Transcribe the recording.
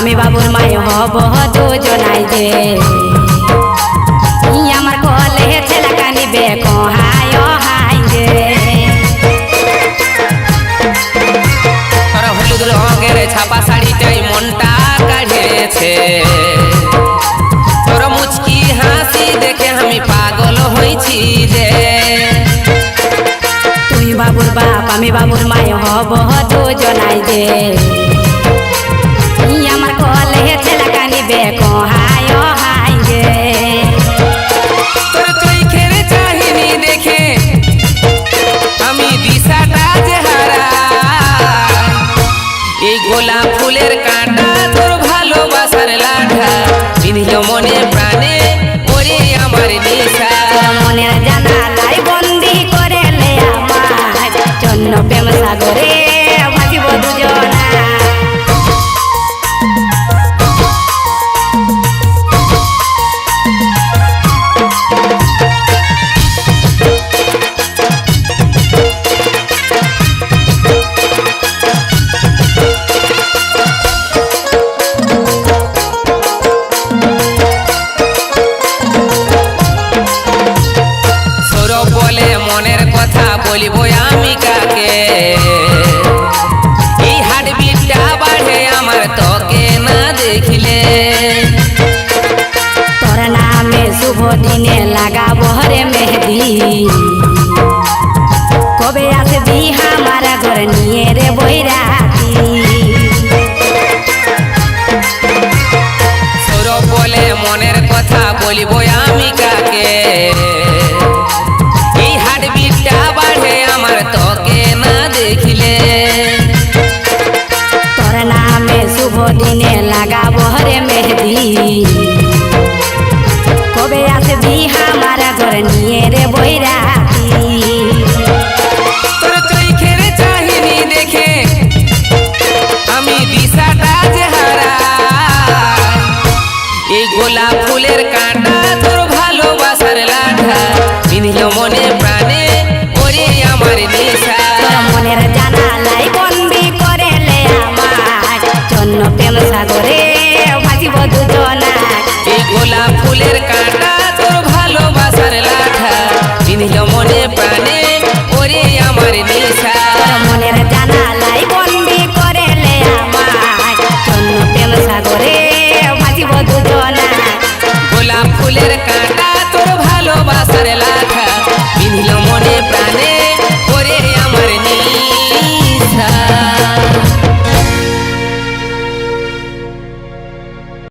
আমি বাবুর মায় হব দুজনাই যে আমার কলে ছেলে কানিবে কহায় হাই যে হলুদ রঙের ছাপা শাড়িটাই মনটা কাড়িয়েছে তোর মুচকি হাসি দেখে আমি পাগল হয়েছি যে তুই বাবুর বাপ আমি বাবুর মায় হব দুজনাই যে আমার কলে ছেলে কানিবে কহায় হাই যে তোর চোখের চাহিনি দেখে আমি দিশাটা যে হারা এই গোলাপ ফুলের কাঁটা তোর ভালোবাসার লাঠা বিধিল মনে প্রাণে ওরে আমার নেশা মনের জানালাই বন্দি করে লে আমার জন্য প্রেম সাগরে ভাসিব দুজনা মনের কথা বলিব আমি কাকে এই হার্টবিটটা বাড়ে আমার তোকে না দেখিলে তোর নামে শুভ দিনে লাগাবো রে মেহেদি কবে আসবি আমার ঘরে